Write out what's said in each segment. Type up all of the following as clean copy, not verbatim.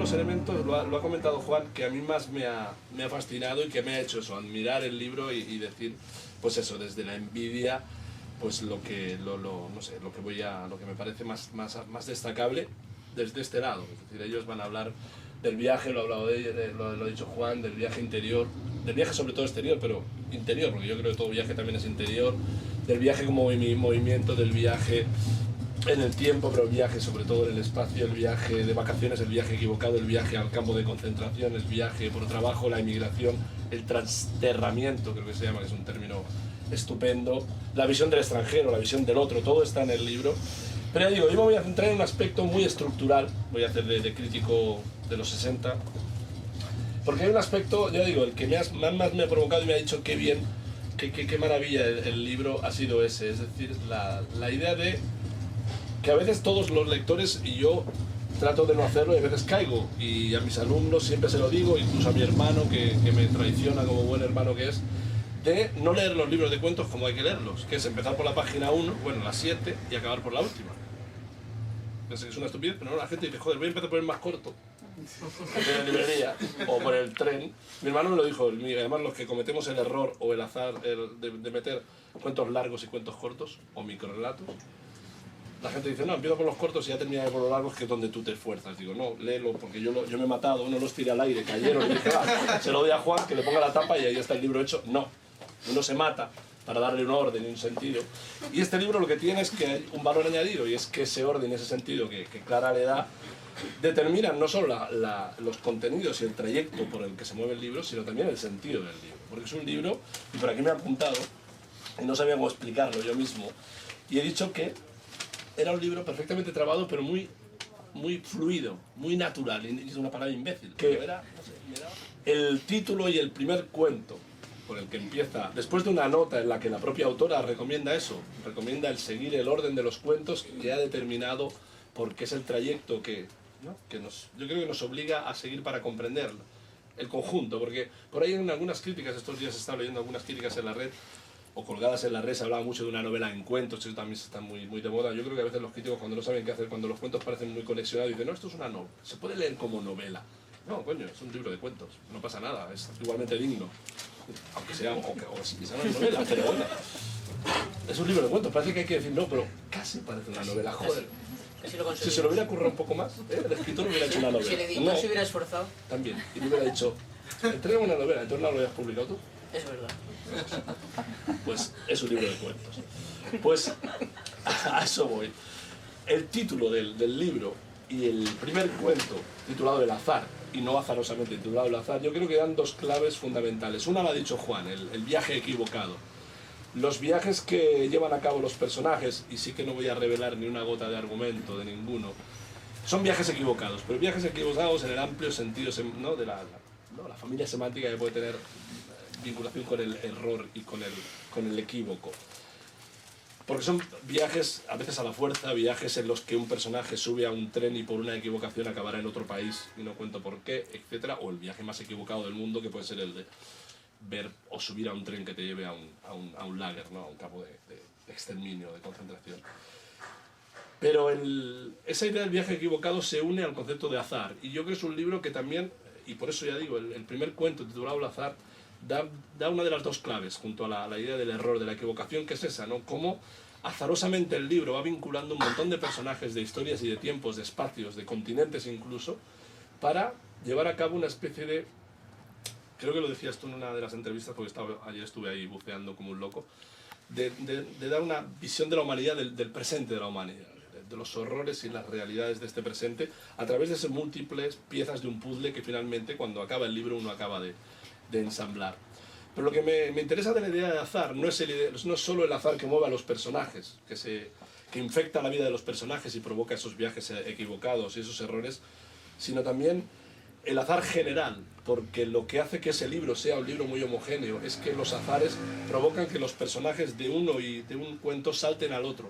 los elementos, lo ha comentado Juan, que a mí más me ha fascinado y que me ha hecho eso, admirar el libro y decir, pues eso, desde la envidia, pues lo que me parece más destacable desde este lado. Es decir, ellos van a hablar del viaje, lo ha hablado lo ha dicho Juan, del viaje interior, del viaje sobre todo exterior, pero interior, porque yo creo que todo viaje también es interior, del viaje como movimiento, del viaje en el tiempo, pero el viaje sobre todo en el espacio, el viaje de vacaciones, el viaje equivocado, el viaje al campo de concentración, el viaje por trabajo, la inmigración, el transterramiento, creo que se llama, que es un término estupendo, la visión del extranjero, la visión del otro, todo está en el libro. Pero ya digo, yo me voy a centrar en un aspecto muy estructural, voy a hacer de crítico de los 60, porque hay un aspecto, ya digo, el que más me ha provocado y me ha dicho qué bien, qué maravilla el libro ha sido ese, es decir, la idea de que a veces todos los lectores, y yo trato de no hacerlo y a veces caigo, y a mis alumnos siempre se lo digo, incluso a mi hermano que me traiciona como buen hermano que es, de no leer los libros de cuentos como hay que leerlos, que es empezar por la página 1, bueno, la 7, y acabar por la última. Es una estupidez, pero no, la gente dice, joder, voy a empezar por el más corto, de la librería, o por el tren. Mi hermano me lo dijo, además los que cometemos el error o el azar de meter cuentos largos y cuentos cortos, o microrelatos, la gente dice, no, empiezo por los cortos y ya termina por los largos, que es donde tú te esfuerzas. Digo, no, léelo, porque yo me he matado, no los tiré al aire, cayeron, y dije, va, se lo doy a Juan, que le ponga la tapa y ahí está el libro hecho. No, uno se mata para darle un orden y un sentido. Y este libro lo que tiene es que hay un valor añadido, y es que ese orden, ese sentido que Clara le da, determinan no solo los contenidos y el trayecto por el que se mueve el libro, sino también el sentido del libro. Porque es un libro, y por aquí me he apuntado, y no sabía cómo explicarlo yo mismo, y he dicho que era un libro perfectamente trabado, pero muy fluido, muy natural, y es una palabra imbécil. Que era, no sé, el título y el primer cuento por el que empieza, después de una nota en la que la propia autora recomienda eso, recomienda el seguir el orden de los cuentos que ha determinado, porque es el trayecto que yo creo que nos obliga a seguir para comprender el conjunto, porque por ahí en algunas críticas, estos días he estado leyendo algunas críticas en la red, o colgadas en la red, se hablaba mucho de una novela en cuentos, eso también está muy de moda. Yo creo que a veces los críticos, cuando no saben qué hacer, cuando los cuentos parecen muy conexionados, dicen, no, esto es una novela, se puede leer como novela. No, coño, es un libro de cuentos, no pasa nada, es igualmente digno, aunque sea, o si sea una novela, pero bueno, es un libro de cuentos, parece que hay que decir no, pero casi parece una novela, joder. Si se lo hubiera ocurrido un poco más, el escritor hubiera hecho una novela. Si el editor se hubiera esforzado. También, y le hubiera dicho, entrega una novela, entonces no lo habías publicado tú. Es verdad. Pues es un libro de cuentos. Pues a eso voy. El título del libro y el primer cuento, titulado El azar, y no azarosamente titulado El azar, yo creo que dan dos claves fundamentales. Una la ha dicho Juan, el viaje equivocado. Los viajes que llevan a cabo los personajes, y sí que no voy a revelar ni una gota de argumento de ninguno, son viajes equivocados, pero viajes equivocados en el amplio sentido, ¿no?, de la familia semántica que puede tener vinculación con el error y con el equívoco. Porque son viajes, a veces a la fuerza, viajes en los que un personaje sube a un tren y por una equivocación acabará en otro país, y no cuento por qué, etc. O el viaje más equivocado del mundo, que puede ser el de ver o subir a un tren que te lleve a un lager, ¿no?, a un campo de exterminio, de concentración. Pero esa idea del viaje equivocado se une al concepto de azar, y yo creo que es un libro que también, y por eso ya digo, el primer cuento titulado El azar, da una de las dos claves, junto a la idea del error, de la equivocación, que es esa, ¿no? Cómo azarosamente el libro va vinculando un montón de personajes, de historias y de tiempos, de espacios, de continentes incluso, para llevar a cabo una especie de... Creo que lo decías tú en una de las entrevistas, porque ayer estuve ahí buceando como un loco, de dar una visión de la humanidad, del presente de la humanidad, de los horrores y las realidades de este presente, a través de esas múltiples piezas de un puzzle que finalmente, cuando acaba el libro, uno acaba de ensamblar. Pero lo que me interesa de la idea de azar no es solo el azar que mueve a los personajes, que infecta la vida de los personajes y provoca esos viajes equivocados y esos errores, sino también el azar general, porque lo que hace que ese libro sea un libro muy homogéneo es que los azares provocan que los personajes de uno y de un cuento salten al otro,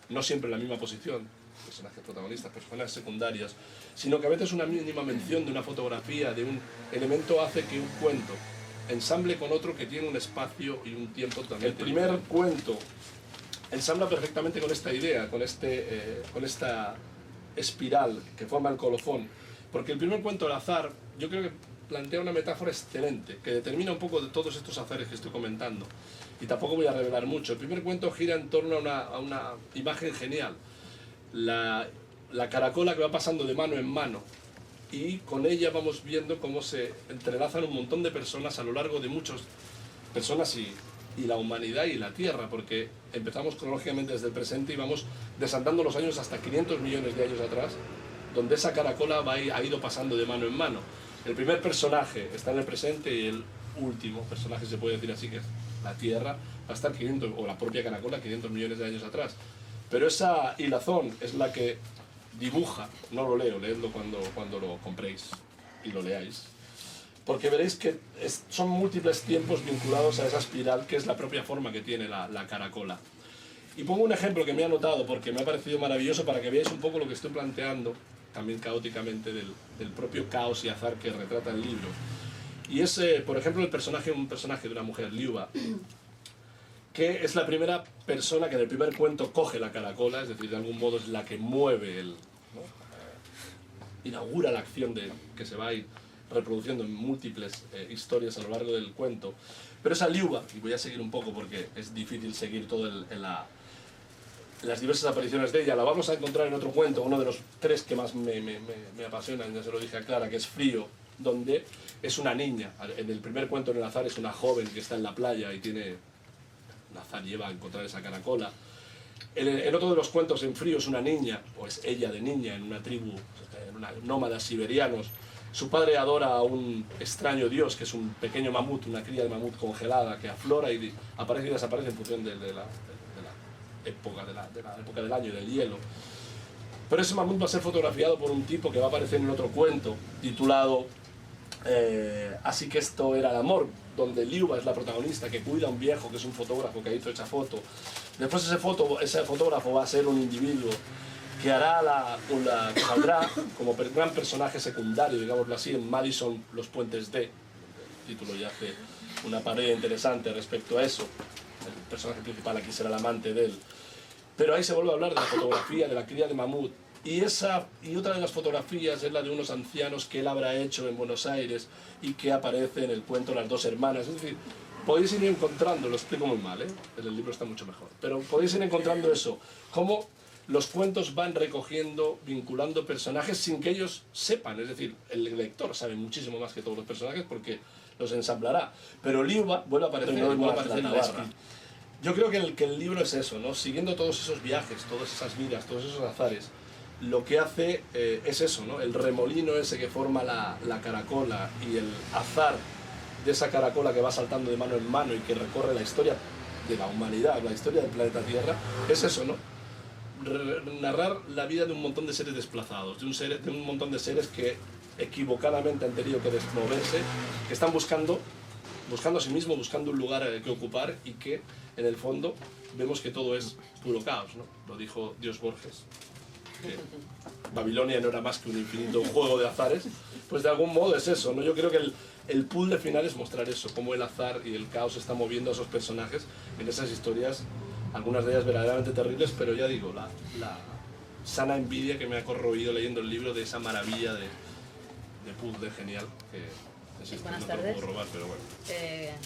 no siempre en la misma posición, personajes protagonistas, personajes secundarios, sino que a veces una mínima mención de una fotografía, de un elemento, hace que un cuento ensamble con otro que tiene un espacio y un tiempo también. El primer cuento ensambla perfectamente con esta idea, con esta espiral que forma el colofón, Porque el primer cuento, El azar, yo creo que plantea una metáfora excelente, que determina un poco de todos estos azares que estoy comentando. Y tampoco voy a revelar mucho. El primer cuento gira en torno a una imagen genial. La caracola que va pasando de mano en mano. Y con ella vamos viendo cómo se entrelazan un montón de personas a lo largo de muchas personas y la humanidad y la Tierra, porque empezamos cronológicamente desde el presente y vamos desandando los años hasta 500 millones de años atrás, donde esa caracola ha ido pasando de mano en mano. El primer personaje está en el presente y el último personaje, se puede decir así, que es la Tierra, va a estar 500, o la propia caracola, 500 millones de años atrás. Pero esa hilazón es la que dibuja, no lo leo, leedlo cuando lo compréis y lo leáis, porque veréis que son múltiples tiempos vinculados a esa espiral que es la propia forma que tiene la caracola. Y pongo un ejemplo que me he anotado porque me ha parecido maravilloso para que veáis un poco lo que estoy planteando, también caóticamente, del propio caos y azar que retrata el libro. Y es, por ejemplo, un personaje de una mujer, Liuba, que es la primera persona que en el primer cuento coge la caracola, es decir, de algún modo es la que mueve, inaugura la acción que se va a ir reproduciendo en múltiples historias a lo largo del cuento. Pero esa Liuba, y voy a seguir un poco porque es difícil seguir todo las diversas apariciones de ella, la vamos a encontrar en otro cuento, uno de los tres que más me apasionan, ya se lo dije a Clara, que es Frío, donde es una niña. En el primer cuento, en El azar, es una joven que está en la playa y tiene... El azar lleva a encontrar esa caracola. En otro de los cuentos, en Frío, es una niña, o es ella de niña, en una tribu, en nómadas siberianos. Su padre adora a un extraño dios, que es un pequeño mamut, una cría de mamut congelada, que aflora y aparece y desaparece en función de la época del año, del hielo. Pero ese mamut va a ser fotografiado por un tipo que va a aparecer en otro cuento, titulado Así que esto era el amor, donde Liuba es la protagonista, que cuida a un viejo, que es un fotógrafo que hizo esa foto. Después ese fotógrafo va a ser un individuo que que saldrá como gran personaje secundario, digámoslo así, en Madison, Los puentes de. El título ya hace una pared interesante respecto a eso. El personaje principal aquí será el amante de él. Pero ahí se vuelve a hablar de la fotografía, de la cría de mamut. Y otra de las fotografías es la de unos ancianos que él habrá hecho en Buenos Aires y que aparece en el cuento Las dos hermanas. Es decir, podéis ir encontrando, lo explico muy mal, en el libro está mucho mejor, pero podéis ir encontrando eso, cómo los cuentos van recogiendo, vinculando personajes sin que ellos sepan. Es decir, el lector sabe muchísimo más que todos los personajes porque los ensamblará. Pero Liuba vuelve a aparecer, en la escritura. Yo creo que el libro es eso, ¿no? Siguiendo todos esos viajes, todas esas vidas, todos esos azares, lo que hace es eso, ¿no? El remolino ese que forma la caracola y el azar de esa caracola que va saltando de mano en mano y que recorre la historia de la humanidad, la historia del planeta Tierra, es eso, ¿no? Narrar la vida de un montón de seres desplazados, de un montón de seres que equivocadamente han tenido que moverse, que están buscando a sí mismos, buscando un lugar que ocupar y que en el fondo vemos que todo es puro caos, ¿no? Lo dijo Dios Borges. Babilonia no era más que un infinito juego de azares, pues de algún modo es eso, ¿no? Yo creo que el puzzle final es mostrar eso, cómo el azar y el caos están moviendo a esos personajes en esas historias, algunas de ellas verdaderamente terribles, pero ya digo, la sana envidia que me ha corroído leyendo el libro de esa maravilla de puzzle genial que Buenas no tardes. te lo puedo robar, pero bueno.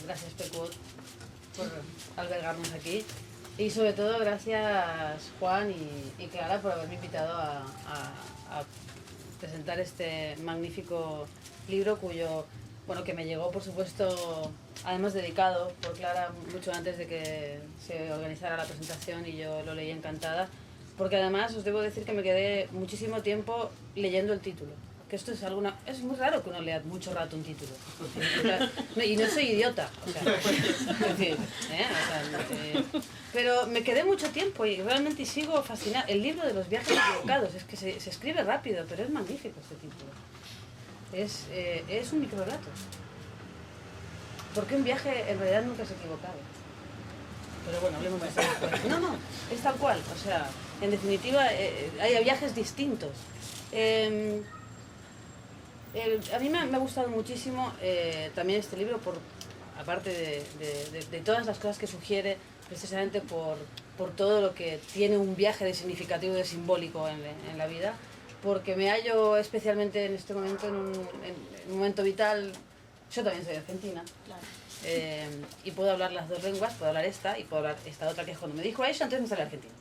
Gracias, Pecut, por albergarnos aquí. Y sobre todo gracias Juan y Clara por haberme invitado a presentar este magnífico libro que me llegó, por supuesto, además dedicado por Clara mucho antes de que se organizara la presentación, y yo lo leí encantada, porque además os debo decir que me quedé muchísimo tiempo leyendo el título. Que esto es muy raro que uno lea mucho rato un título. Y no soy idiota, pero me quedé mucho tiempo y realmente sigo fascinada. El libro de los viajes equivocados, es que se escribe rápido, pero es magnífico este título. Es un microrelato. Porque un viaje en realidad nunca es equivocado. Pero bueno, hablemos de eso después. No, es tal cual. O sea, en definitiva, hay viajes distintos. A mí me ha gustado muchísimo también este libro, aparte de todas las cosas que sugiere, precisamente por todo lo que tiene un viaje de significativo, de simbólico en la vida, porque me hallo especialmente en este momento en un momento vital. Yo también soy argentina. Claro. Y puedo hablar las dos lenguas, puedo hablar esta y puedo hablar esta otra que es cuando me dijo ella, entonces me sale argentina.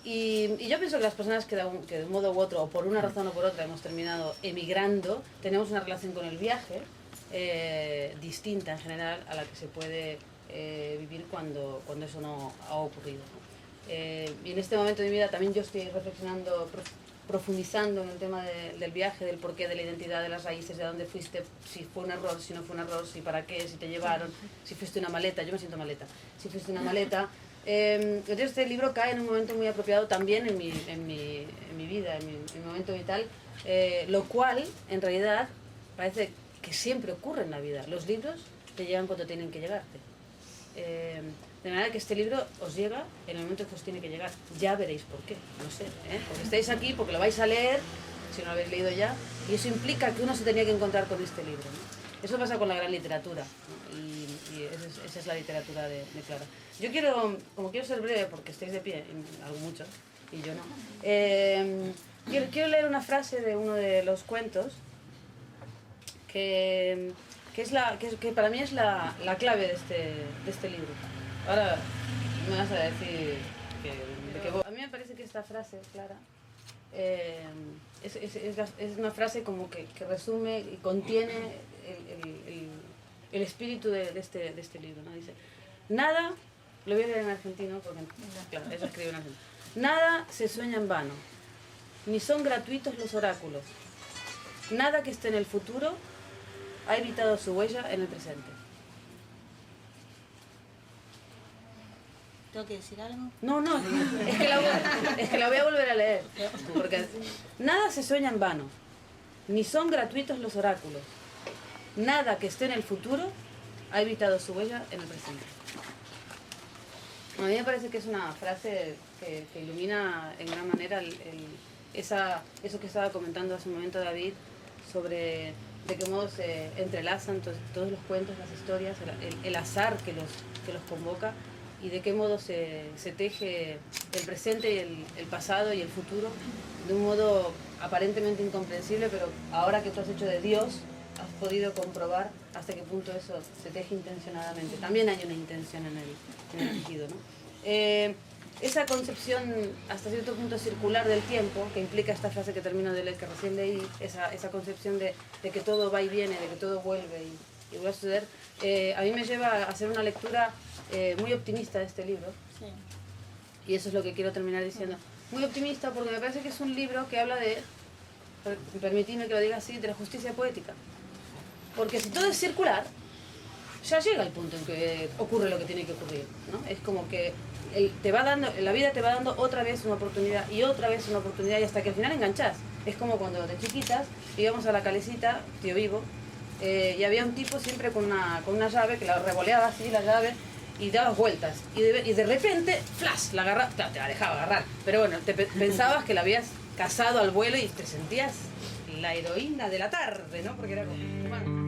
Y yo pienso que las personas que de un modo u otro, o por una razón o por otra, hemos terminado emigrando, tenemos una relación con el viaje distinta en general a la que se puede vivir cuando eso no ha ocurrido, ¿no? Y en este momento de mi vida también yo estoy reflexionando, profundizando en el tema del viaje, del porqué, de la identidad, de las raíces, de dónde fuiste, si fue un error, si no fue un error, si para qué, si te llevaron, si fuiste una maleta, yo me siento maleta, si fuiste una maleta. Entonces este libro cae en un momento muy apropiado también en mi vida, en mi momento vital, lo cual en realidad parece que siempre ocurre en la vida. Los libros te llegan cuando tienen que llegarte. De manera que este libro os llega en el momento que os tiene que llegar. Ya veréis por qué, no sé, porque estáis aquí, porque lo vais a leer, si no lo habéis leído ya, y eso implica que uno se tenía que encontrar con este libro, ¿no? Eso pasa con la gran literatura, ¿no? Y esa es la literatura de Clara. Yo como quiero ser breve, porque estáis de pie, algo mucho, y yo no, quiero leer una frase de uno de los cuentos que para mí es la clave de este libro. Ahora me vas a decir a mí me parece que esta frase, Clara, es una frase como que resume y contiene el espíritu de este libro, ¿no? Dice, nada, lo voy a leer en argentino porque, claro, eso escribe en argentino. Nada se sueña en vano, ni son gratuitos los oráculos. Nada que esté en el futuro ha evitado su huella en el presente. ¿Tengo que decir algo? No, es que la voy a volver a leer. Porque nada se sueña en vano, ni son gratuitos los oráculos. Nada que esté en el futuro ha evitado su huella en el presente. A mí me parece que es una frase que ilumina en gran manera eso que estaba comentando hace un momento David sobre de qué modo se entrelazan todos los cuentos, las historias, el azar que los convoca, y de qué modo se teje el presente y el pasado y el futuro de un modo aparentemente incomprensible, pero ahora que tú has hecho de Dios, has podido comprobar hasta qué punto eso se teje intencionadamente. También hay una intención en el tejido, ¿no? Esa concepción hasta cierto punto circular del tiempo, que implica esta frase que termino de leer, que recién leí, esa concepción de que todo va y viene, de que todo vuelve y vuelve a suceder, a mí me lleva a hacer una lectura muy optimista de este libro. Sí. Y eso es lo que quiero terminar diciendo. Muy optimista porque me parece que es un libro que habla permitidme que lo diga así, de la justicia poética. Porque si todo es circular, ya llega el punto en que ocurre lo que tiene que ocurrir, ¿no? Es como que la vida te va dando otra vez una oportunidad y otra vez una oportunidad, y hasta que al final enganchás. Es como cuando de chiquitas íbamos a la calecita, tío vivo, y había un tipo siempre con una llave que la revoleaba así, la llave, y dabas vueltas. Y de repente, flash, la agarraba, claro, te la dejaba agarrar, pero bueno, pensabas que la habías cazado al vuelo y te sentías la heroína de la tarde, ¿no? Porque era como...